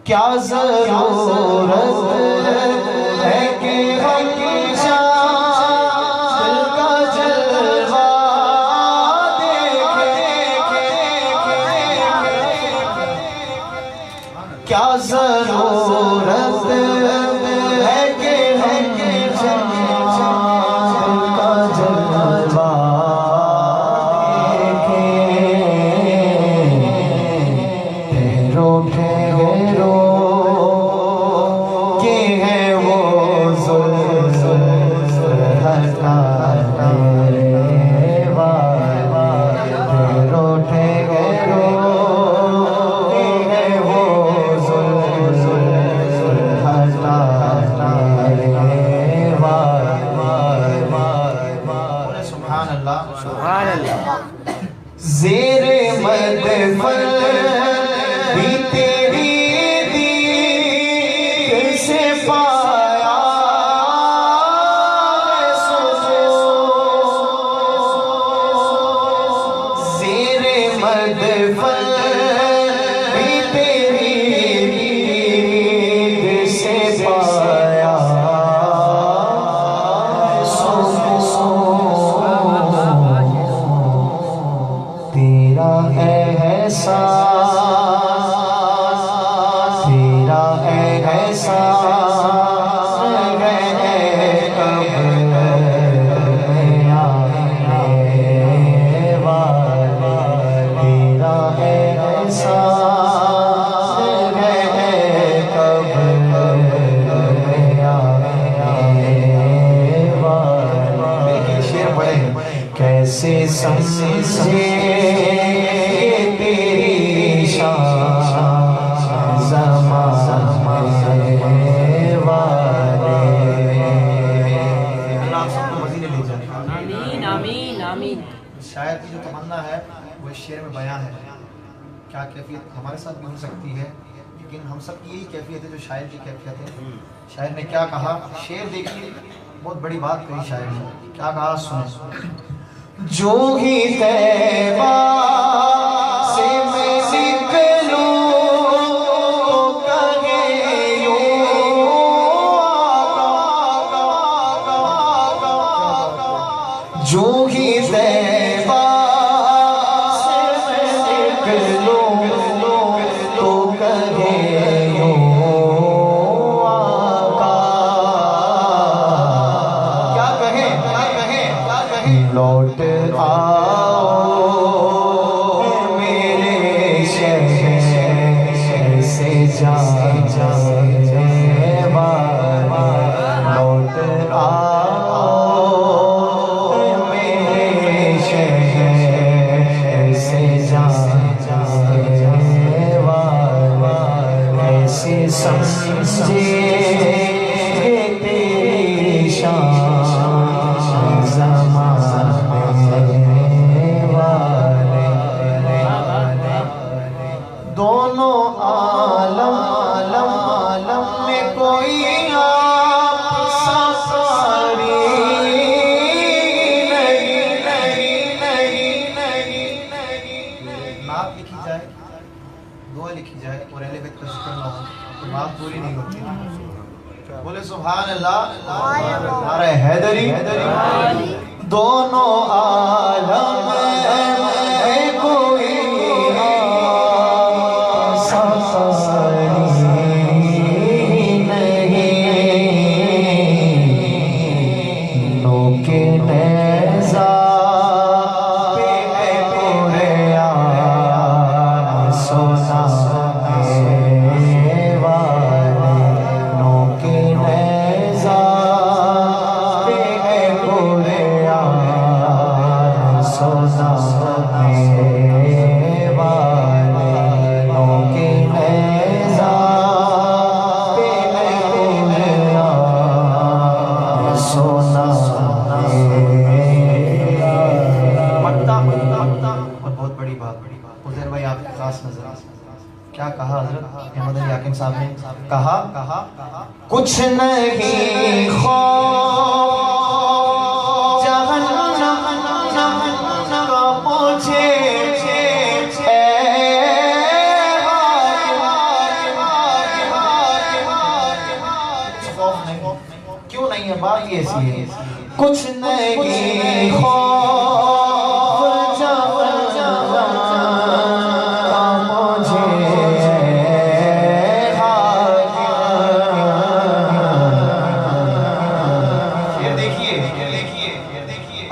क्या ज़रूरत है कि हम दिल का जलवा देखें। क्या ज़रूरत है कि हम दिल का जलवा ज़ेरे मदफल भी तेरी दीद से पाया ज़ेरे मदफल भी तेरी दीद से पाया तेरा एहसास तेरा एहसास कब आने वाला तेरा एहसास कब आने वाला। शेर पढ़े कैसे समझे शायर की जो तमन्ना है वो इस शेर में बयां है। क्या कैफियत हमारे साथ बन सकती है, लेकिन हम सब की यही कैफियत है जो शायर की कैफियत है। शायर ने क्या कहा, शेर देखिए, बहुत बड़ी बात कही शायर ने। क्या कहा सुने। जो ही तैबा से मैं निकलूं कहे यूं जो ही तैबा से मैं निकलूं तो कहे यूं आका। क्या कहे क्या कहे क्या कहे लौट आओ मेरे शहर से जाने वाला लौट आओ मेरे शहर से जाने वाला। ऐसे समझे तेरी शान ज़माने वाले दोनों आलम आलम आलम में कोई आपसा सारी नहीं। नात लिखी जाए, दुआ लिखी जाए और अहले बैत का जिक्र ना हो तो बात पूरी नहीं होती। बोले सुभान अल्लाह, नारे हैदरी। दोनों आलम में कोई नहीं। नोके नेज़ा पे पूरे सोना वाले नोके नेज़ा पे पूरे सोना वाले नोके नेज़ा पे पूरे सोना मक्ता और बहुत बड़ी बात उधर भाई आपकी खास नजर। क्या कहा हजरत अहमद अली हाकिम साहब ने, कहा कुछ नहीं खौफ जहन्नम बात ये ऐसी है, कुछ नहीं खौफ जवां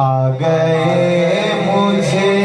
आ गए मुझे